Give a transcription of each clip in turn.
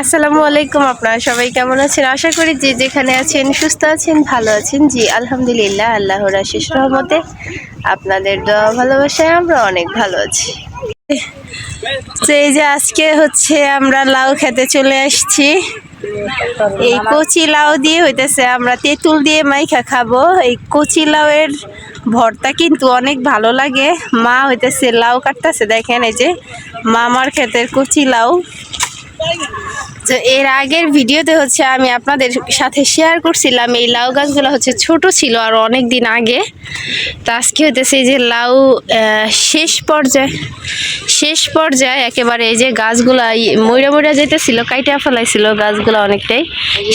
আসসালামু আলাইকুম। আপনারা সবাই কেমন আছেন? আশা করি যে যেখানে আছেন সুস্থ আছেন, ভালো আছেন। জি আলহামদুলিল্লাহ, আল্লাহর অশেষ রহমতে আপনাদের দোয়া ভালোবাসায় আমরা অনেক ভালো আছি। তো এই যে আজকে হচ্ছে আমরা লাউ খেতে চলে আসছি। এই কচি লাউ দিয়ে হইতেছে আমরা তেঁতুল দিয়ে মাইখা খাবো। এই কচি লাউয়ের ভর্তা কিন্তু অনেক ভালো লাগে। মা হইতেছে লাউ কাটতেছে, দেখেন এই যে মামার ক্ষেতের কচি লাউ। তো এর আগের ভিডিওতে হচ্ছে আমি আপনাদের সাথে শেয়ার করছিলাম এই লাউ গাছগুলো হচ্ছে ছোট ছিল আর অনেক দিন আগে। তো আজকে হইতেছে এই যে লাউ শেষ পর্যায়ে একেবারে এই যে গাছগুলা মইরা মইরা যেতেছিল, কাইটা ফেলাইছিল গাছগুলো অনেকটাই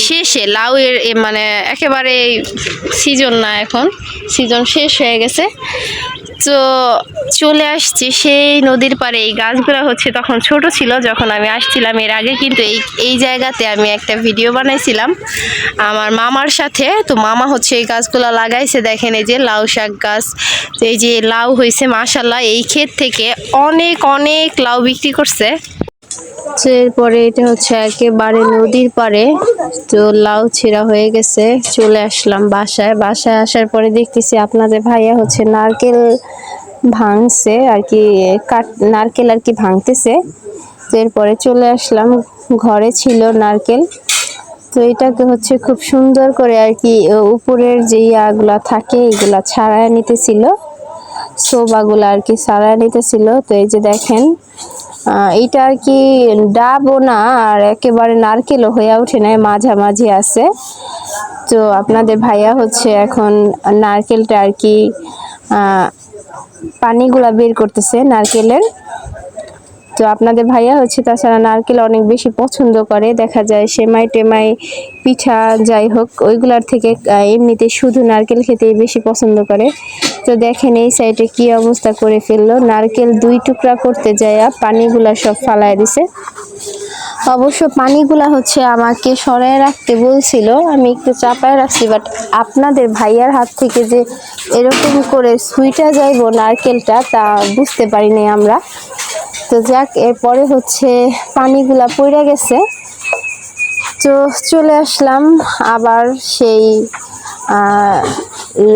শেষে লাউ এর মানে একেবারে সিজন না, এখন সিজন শেষ হয়ে গেছে। তো চলে আসছি সেই নদীর পাড়ে। এই গাছগুলো হচ্ছে তখন ছোট ছিল যখন আমি আসছিলাম। এর আগে কিন্তু এই জায়গাতে আমি একটা ভিডিও বানাইছিলাম আমার মামার সাথে। তো মামা হচ্ছে এই গাছগুলো লাগাইছে, দেখেন এই যে লাউ শাক গাছ। তো এই যে লাউ হয়েছে মাশাল্লাহ, এই ক্ষেত থেকে অনেক অনেক লাউ বিক্রি করছে। এরপরে এটা হচ্ছে একেবারে নদীর পাড়ে। তো লাউ ছিঁড়া হয়ে গেছে, চলে আসলাম বাসায় আসার পরে দেখতেছি আপনাদের ভাইয়া হচ্ছে নারকেল ভাঙছে আর কি, নারকেল আর কি ভাঙতেছে। তো এরপরে চলে আসলাম, ঘরে ছিল নারকেল। তো এটাকে হচ্ছে খুব সুন্দর করে আর কি উপরের যে ইয়াগুলা থাকে এগুলা ছাড়ায় নিতেছিল, শোভাগুলা আর কি ছাড়ায় নিতেছিল। তো এই যে দেখেন এইটা আর কি ডাবও না আর একেবারে নারকেলও হয়ে ওঠে না, মাঝামাঝি আছে। তো আপনাদের ভাইয়া হচ্ছে এখন নারকেলটা আর কি পানিগুলা বের করতেছে নারকেলের। তো আপনাদের ভাইয়া হচ্ছে তাছাড়া নারকেল অনেক বেশি পছন্দ করে, দেখা যায় সেমাই টেমাই পিঠা যাই হোক ওইগুলার থেকে এমনিতে শুধু নারকেল খেতেই বেশি পছন্দ করে। তো দেখেন এই সাইডে কি অবস্থা করে ফেললো, নারকেল 2 টুকরা করতে যায় পানিগুলা সব ফালায় দিছে। অবশ্য পানিগুলা হচ্ছে আমাকে সরায় রাখতে বলছিল, আমি একটু চাপায় রাখছি, বাট আপনাদের ভাইয়ার হাত থেকে যে এরকম করে সুইটা যাইব নারকেলটা তা বুঝতে পারিনি আমরা। তো যাক, এরপরে হচ্ছে পানিগুলা পড়ে গেছে। তো চলে আসলাম আবার সেই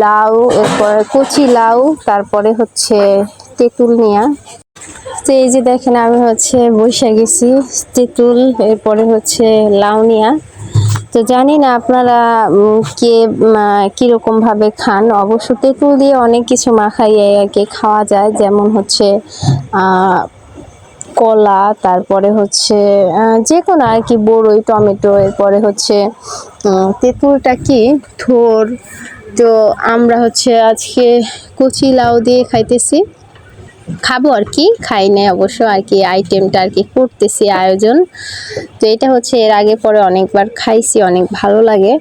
লাউ, এরপরে কচি লাউ, তারপরে হচ্ছে তেঁতুল নিয়া। তো এই যে দেখেন আমি হচ্ছে বসে গেছি তেঁতুল, এরপরে হচ্ছে লাউ নিয়া। তো জানি না আপনারা কে কিরকম ভাবে খান। অবশ্য তেঁতুল দিয়ে অনেক কিছু মাখাইয়ে আর কি খাওয়া যায়, যেমন হচ্ছে কলা, তারপরে হচ্ছে যে কোনো আর কি বড়ই, টমেটো, এরপরে হচ্ছে তেঁতুলটা কি থোর। তো আমরা হচ্ছে আজকে কচি লাউ দিয়ে খাবো আর কি, খাই নাই অবশ্য আর কি, আইটেমটা আর কি করতেছি আয়োজন। তো এটা হচ্ছে এর আগে পরে অনেকবার খাইছি, অনেক ভালো লাগে।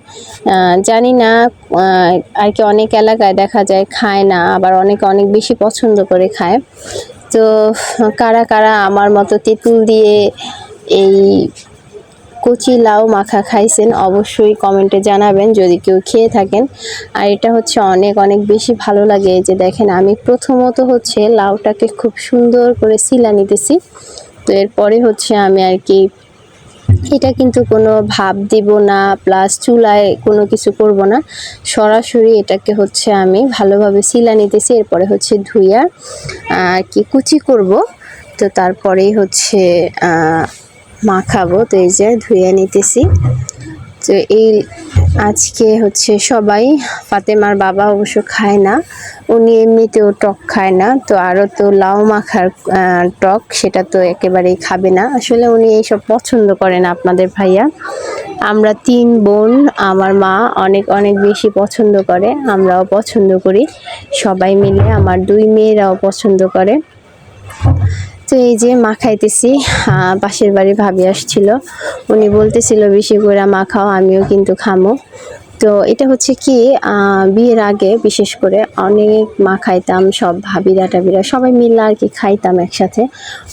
জানি না আর কি অনেক এলাকায় দেখা যায় খায় না, আবার অনেকে অনেক বেশি পছন্দ করে খায়। তো কারা কারা আমার মতো তেঁতুল দিয়ে এই কচি লাউ মাখা খাইছেন অবশ্যই কমেন্টে জানাবেন যদি কেউ খেয়ে থাকেন। আর এটা হচ্ছে অনেক অনেক বেশি ভালো লাগে। এই যে দেখেন আমি প্রথমত হচ্ছে লাউটাকে খুব সুন্দর করে ছিলা নিতেছি। তো এরপরে হচ্ছে আমি আর কি এটা কিন্তু কোনো ভাপ দিব না, প্লাস চুলায় কোনো কিছু করব না, সরাসরি এটাকে হচ্ছে আমি ভালোভাবে ছিলা নিতেছি। এরপরে হচ্ছে ধুইয়া আর কি কুচি করব। তো তারপরেই হচ্ছে মাখাবো। তো এই যে ধুয়ে নিতেছি। তো এই আজকে হচ্ছে সবাই, ফাতেমার বাবা অবশ্য খায় না, উনি এমনিতেও টক খায় না। তো আরও তো লাউ মাখার টক, সেটা তো একেবারেই খাবে না, আসলে উনি এইসব পছন্দ করে না আপনাদের ভাইয়া। আমরা 3 বোন, আমার মা অনেক অনেক বেশি পছন্দ করে, আমরাও পছন্দ করি সবাই মিলে, আমার 2 মেয়েরাও পছন্দ করে। তো এই যে মাখাইতেছি, পাশের বাড়ি ভাবি আসছিল, উনি বলতেছিল বেশি করে মাখাও, আমিও কিন্তু খামো। তো এটা হচ্ছে কি বিয়ের আগে বিশেষ করে অনেক মাখাইতাম, সব ভাবিরা টাবিরা সবাই মিলে আর কি খাইতাম একসাথে,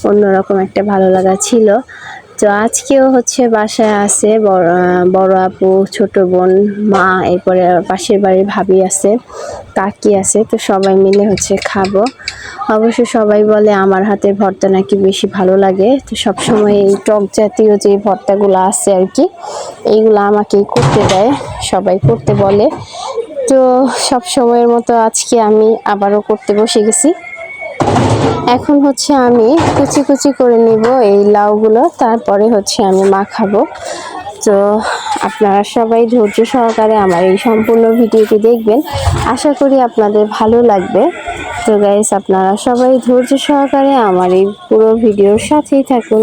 অন্যরকম একটা ভালো লাগা ছিল। তো আজকেও হচ্ছে বাসায় আছে বড় আপু, ছোট বোন, মা, এরপরে পাশের বাড়ির ভাবি আছে, কাকি আছে। তো সবাই মিলে হচ্ছে খাবো। অবশ্য সবাই বলে আমার হাতের ভর্তা নাকি বেশি ভালো লাগে। তো সবসময় এই টক জাতীয় যে ভর্তাগুলো আছে আর কি, এইগুলো আমাকেই করতে দেয়, সবাই করতে বলে। তো সব সময়ের মতো আজকে আমি আবারও করতে বসে গেছি। এখন হচ্ছে আমি কুচি কুচি করে নিব এই লাউগুলো, তারপরে হচ্ছে আমি মাখাবো। তো আপনারা সবাই ধৈর্য সহকারে আমার এই সম্পূর্ণ ভিডিওটি দেখবেন, আশা করি আপনাদের ভালো লাগবে। তো গাইস, আপনারা সবাই ধৈর্য সহকারে আমার এই পুরো ভিডিওর সাথেই থাকুন।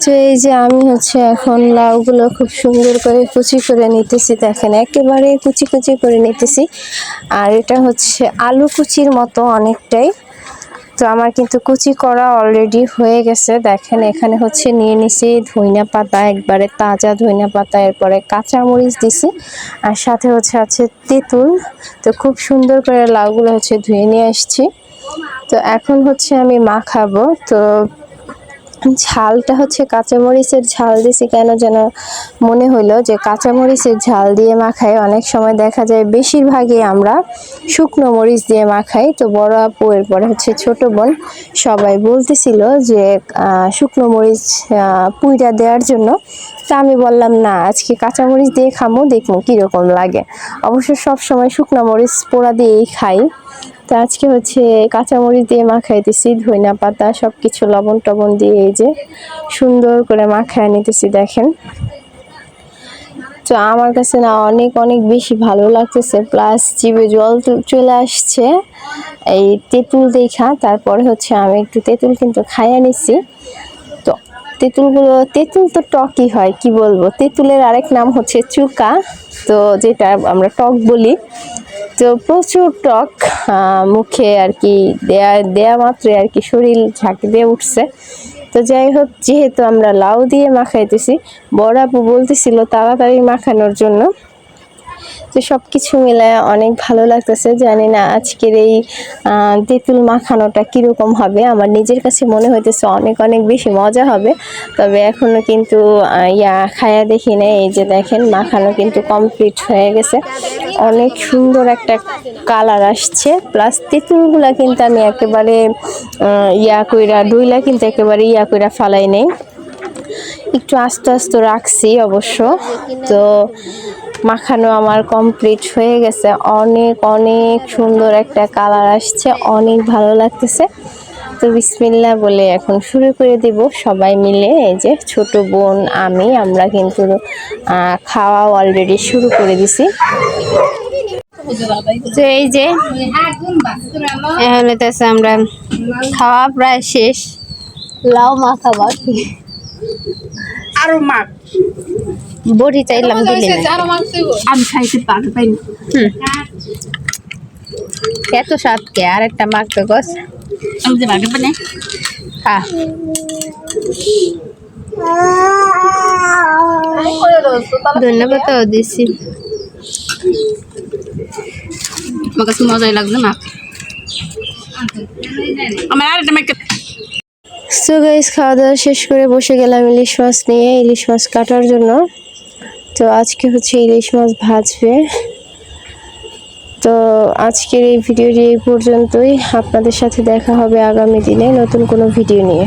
তো এই যে আমি হচ্ছে এখন লাউগুলো খুব সুন্দর করে কুচি করে নিতেছি, দেখেন একেবারে কুচি কুচি করে নিতেছি। আর এটা হচ্ছে আলু কুচির মতো অনেকটাই। তো আমার কিন্তু কুচি করা অলরেডি হয়ে গেছে। দেখেন এখানে হচ্ছে নিয়ে নিছি ধইনা পাতা, একবারে তাজা ধইনা পাতা, এরপরে কাঁচামরিচ দিছি, আর সাথে হচ্ছে আছে তেঁতুল। তো খুব সুন্দর করে লাউগুলো হচ্ছে ধুয়ে নিয়ে আসছি। তো এখন হচ্ছে আমি মাখাবো। তো ঝালটা হচ্ছে কাঁচামরিচের ঝাল দিছি কেন যেন মনে হলো যে কাঁচামরিচের ঝাল দিয়ে মাখাই। অনেক সময় দেখা যায় বেশিরভাগই আমরা শুকনো মরিচ দিয়ে মাখাই। তো বড় আপু, এরপরে হচ্ছে ছোট বোন, সবাই বলতেছিল যে শুকনো মরিচ পুইড়া দেওয়ার জন্য। তা আমি বললাম না, আজকে কাঁচামরিচ দিয়ে খামো, দেখবো কীরকম লাগে। অবশ্য সব সময় শুকনো মরিচ পোড়া দিয়েই খাই। তো আজকে হচ্ছে কাঁচামরিচ দিয়ে মাখাইতেছি, ধইনা পাতা সব কিছু লবণ টবণ দিয়ে এই যে সুন্দর করে মাখায় নিতেছি, দেখেন। তো আমার কাছে না অনেক অনেক বেশি ভালো লাগতেছে, প্লাস জিভে জল চলে আসছে এই তেঁতুল দেখা। তারপরে হচ্ছে আমি একটু তেঁতুল কিন্তু খাইয়া নিছি। তো তেঁতুল তো টকই হয়, কি বলবো। তেঁতুলের আরেক নাম হচ্ছে চুকা, তো যেটা আমরা টক বলি। তো প্রচুর টক, মুখে আর কি দেয়া মাত্রে আর কি শরীর ঝাঁকি দিয়ে উঠছে। তো যাই হোক, যেহেতু আমরা লাউ দিয়ে মাখাইতেছি, বড় আপু বলতেছিল তাড়াতাড়ি মাখানোর জন্য। তো সব কিছু মিলায় অনেক ভালো লাগতেছে। জানি না আজকের এই তেঁতুল মাখানোটা কীরকম হবে, আমার নিজের কাছে মনে হইতেছে অনেক অনেক বেশি মজা হবে। তবে এখনও কিন্তু খায়া দেখি নাই। এই যে দেখেন মাখানো কিন্তু কমপ্লিট হয়ে গেছে, অনেক সুন্দর একটা কালার আসছে। প্লাস তেঁতুলগুলা কিন্তু আমি একেবারে ডুইলা কিন্তু একেবারে কইরা ফালাই নেই, একটু আস্তে আস্তে রাখছি অবশ্য। তো মাখানো আমার কমপ্লিট হয়ে গেছে, অনেক অনেক সুন্দর একটা কালার আসছে, অনেক ভালো লাগতেছে। তো বিসমিল্লাহ বলে এখন শুরু করে দেব সবাই মিলে। এই যে ছোট বোন, আমরা কিন্তু খাওয়া অলরেডি শুরু করে দিছি। তো এই যে আমরা খাওয়া প্রায় শেষ, লাউ মাখা বাকি, আরো মাখ বড়ি চাইলাম দিলে আমি খাইতে পাই না। এত স্বাদ কে, আর একটা মাখতে গছ আমি যে ভাগে পাই খা। ধন্যবাদ দিছি, আমার কাছে মজাই লাগছে না। আমার আর একটা মেয়ে সো গাইস, খাওয়া দাওয়া শেষ করে বসে গেলাম ইলিশ মাছ নিয়ে, ইলিশ মাছ কাটার জন্য। তো আজকে হচ্ছে ইলিশ মাছ ভাজবে। তো আজকের এই ভিডিওটি এই পর্যন্তই। আপনাদের সাথে দেখা হবে আগামী দিনে নতুন কোনো ভিডিও নিয়ে।